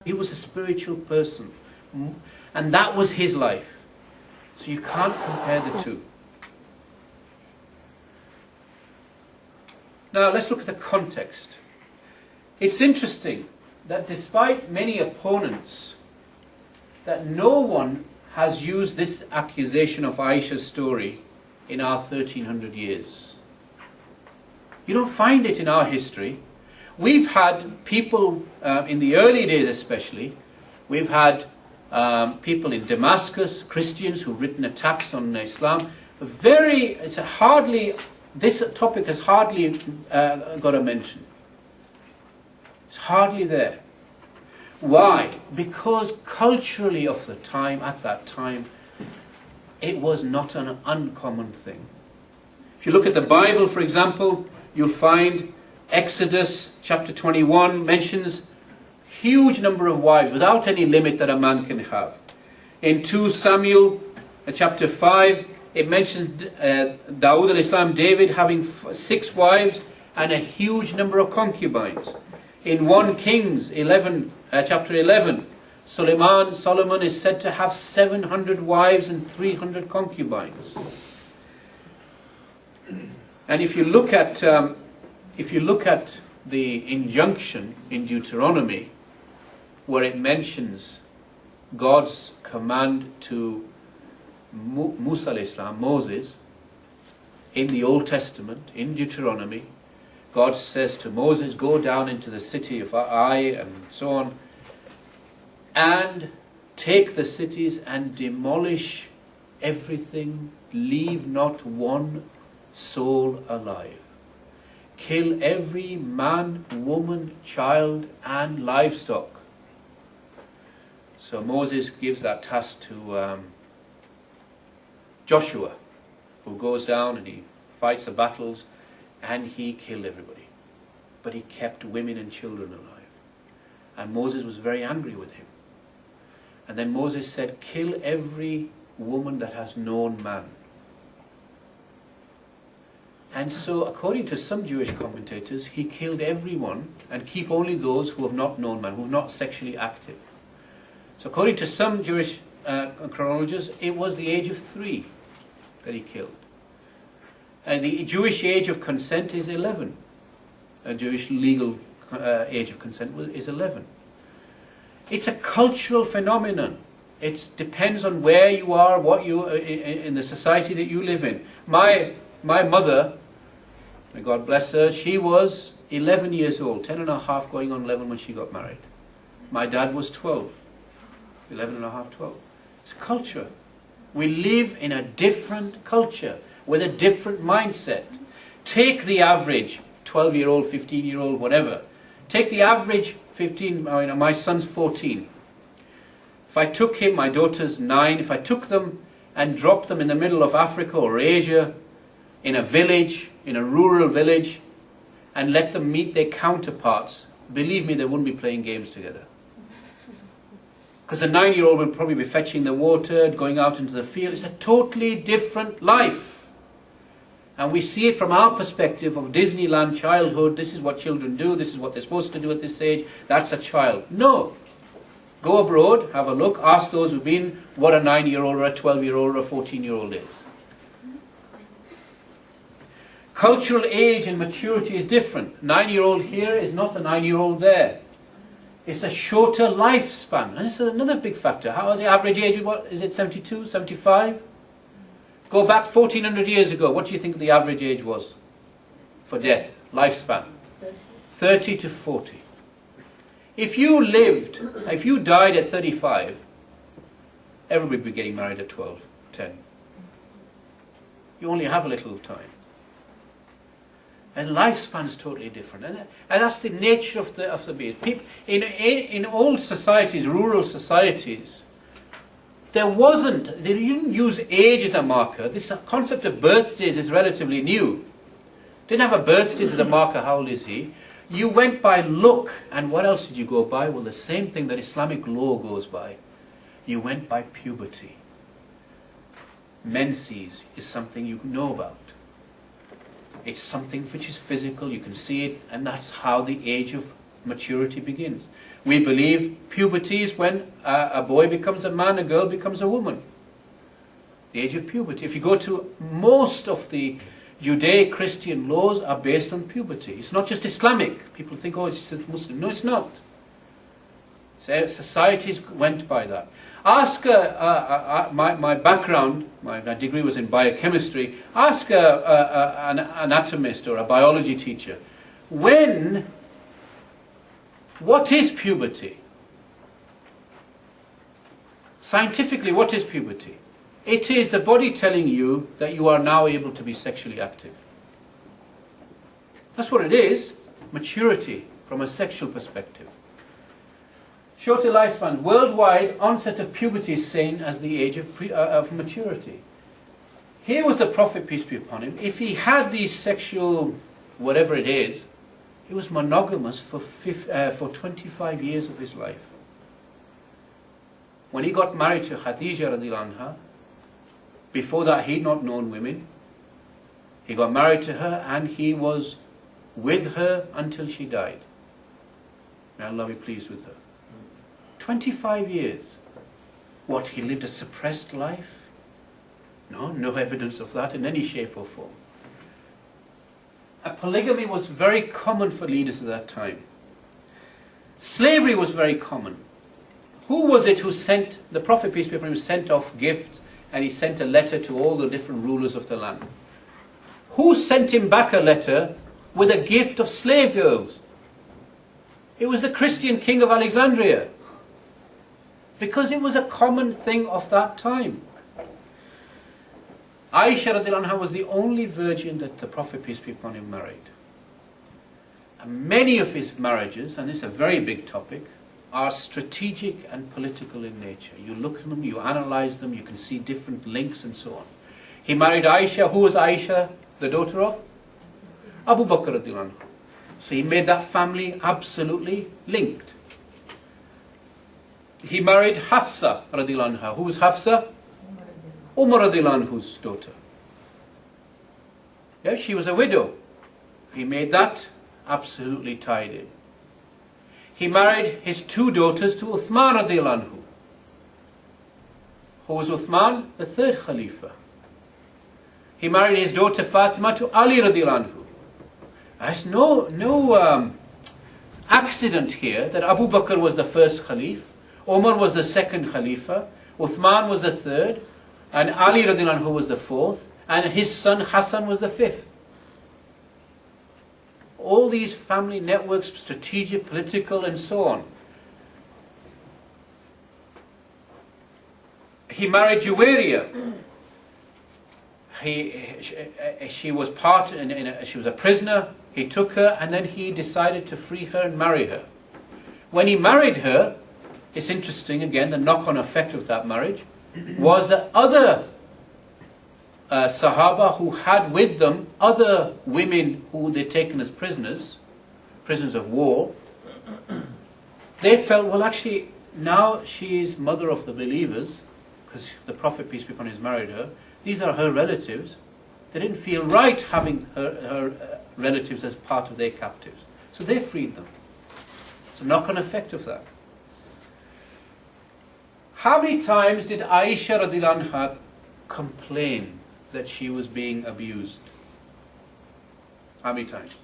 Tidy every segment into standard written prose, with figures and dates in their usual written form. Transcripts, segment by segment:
He was a spiritual person. And that was his life. So you can't compare the two. Now let's look at the context. It's interesting that despite many opponents, that no one has used this accusation of Aisha's story in our 1300 years. You don't find it in our history. We've had people, in the early days especially, we've had people in Damascus, Christians who've written attacks on Islam. This topic has hardly got a mention. It's hardly there. Why? Because culturally of the time, at that time, it was not an uncommon thing. If you look at the Bible, for example, you'll find Exodus chapter 21 mentions huge number of wives without any limit that a man can have. In 2 Samuel chapter 5, it mentions Dawood al-Islam, David, having 6 wives and a huge number of concubines. In 1 Kings chapter 11, Solomon is said to have 700 wives and 300 concubines. And if you look at the injunction in Deuteronomy, where it mentions God's command to Musa al-Islam, Moses, in the Old Testament, in Deuteronomy, God says to Moses, go down into the city of Ai and so on, and take the cities and demolish everything, leave not one soul alive. Kill every man, woman, child and livestock. So Moses gives that task to Joshua, who goes down and he fights the battles, and he killed everybody. But he kept women and children alive. And Moses was very angry with him. And then Moses said, kill every woman that has known man. And so, according to some Jewish commentators, he killed everyone and keep only those who have not known man, who are not sexually active. So according to some Jewish chronologists, it was the age of 3 that he killed. And the Jewish age of consent is 11. A Jewish legal age of consent is 11. It's a cultural phenomenon. It depends on where you are, what you in the society that you live in. My mother, may God bless her, she was 11 years old, 10 and a half going on 11 when she got married. My dad was 12, 11 and a half, 12. It's culture. We live in a different culture with a different mindset. Take the average 12-year-old, 15-year-old, whatever. Take the average 15, my son's 14. If I took him, my daughter's 9, if I took them and dropped them in the middle of Africa or Asia, in a village, in a rural village, and let them meet their counterparts, believe me, they wouldn't be playing games together. Because the 9-year-old would probably be fetching the water, going out into the field. It's a totally different life. And we see it from our perspective of Disneyland childhood. This is what children do. This is what they're supposed to do at this age. That's a child. No. Go abroad, have a look, ask those who've been what a 9-year-old or a 12-year-old or a 14-year-old is. Cultural age and maturity is different. 9-year-old here is not a 9-year-old there. It's a shorter lifespan. And it's another big factor. How is the average age? What is it, 72, 75? Go back 1400 years ago. What do you think the average age was for death, lifespan? 30 to 40. If you died at 35, everybody would be getting married at 12, 10. You only have a little time. And lifespan is totally different. And that's the nature of the beast. In old societies, rural societies, they didn't use age as a marker. This concept of birthdays is relatively new. Didn't have a birthday as a marker, how old is he? You went by look, and what else did you go by? Well, the same thing that Islamic law goes by. You went by puberty. Menses is something you know about. It's something which is physical, you can see it, and that's how the age of maturity begins. We believe puberty is when a boy becomes a man, a girl becomes a woman. The age of puberty. If you go to most of the Judeo-Christian laws are based on puberty. It's not just Islamic. People think, oh, it's Muslim. No, it's not. Societies went by that. Ask my background, my degree was in biochemistry. Ask an anatomist or a biology teacher, what is puberty? Scientifically, what is puberty? It is the body telling you that you are now able to be sexually active. That's what it is. Maturity from a sexual perspective. Shorter lifespan. Worldwide, onset of puberty is seen as the age of maturity. Here was the Prophet, peace be upon him. If he had these sexual, whatever it is, he was monogamous for 25 years of his life. When he got married to Khadija radiallahu anha, before that he'd not known women. He got married to her and he was with her until she died. May Allah be pleased with her. 25 years. What, he lived a suppressed life? No evidence of that in any shape or form. Polygamy was very common for leaders at that time. Slavery was very common. Who was it who sent, the Prophet, peace be upon him, sent off gifts and he sent a letter to all the different rulers of the land? Who sent him back a letter with a gift of slave girls? It was the Christian king of Alexandria. Because it was a common thing of that time. Aisha radiallahu anha was the only virgin that the Prophet, peace be upon him, married. And many of his marriages, and this is a very big topic, are strategic and political in nature. You look at them, you analyze them, you can see different links and so on. He married Aisha. Who was Aisha the daughter of? Abu Bakr radiallahu anhu. So he made that family absolutely linked. He married Hafsa radiallahu anha. Who was Hafsa? Umar radiallahu anhu's daughter. Yeah, she was a widow. He made that absolutely tied in. He married his two daughters to Uthman radiallahu anhu. Who was Uthman? The third Khalifa. He married his daughter Fatima to Ali radiallahu anhu. There's no accident here that Abu Bakr was the first Khalif, Umar was the second Khalifa, Uthman was the third, and Ali radiallahu anhu was the fourth, and his son Hassan was the fifth. All these family networks, strategic, political, and so on. He married Juwayriya. She was she was a prisoner. He took her and then he decided to free her and marry her. When he married her, it's interesting again, the knock-on effect of that marriage was that other Sahaba who had with them other women who they'd taken as prisoners of war, they felt, well, actually, now she's mother of the believers, because the Prophet, peace be upon him, has married her. These are her relatives. They didn't feel right having her relatives as part of their captives. So they freed them. It's a knock-on effect of that. How many times did Aisha radiallahu anha complain that she was being abused? How many times?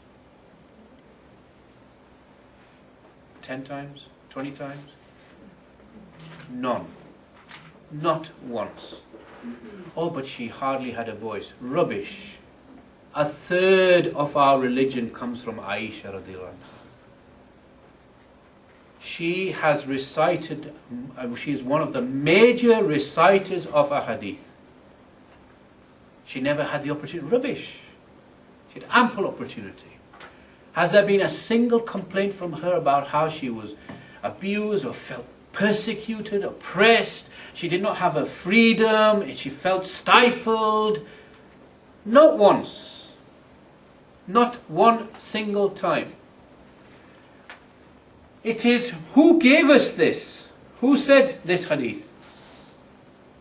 10 times? 20 times? None. Not once. Oh, but she hardly had a voice. Rubbish. A third of our religion comes from Aisha radiallahu anha. She has recited, she is one of the major reciters of a hadith. She never had the opportunity. Rubbish. She had ample opportunity. Has there been a single complaint from her about how she was abused or felt persecuted, oppressed? She did not have her freedom, and she felt stifled. Not once. Not one single time. It is who gave us this? Who said this hadith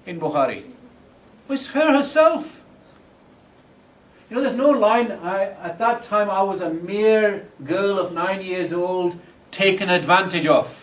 in Bukhari? It was her herself. You know, there's no line, at that time I was a mere girl of 9 years old, taken advantage of.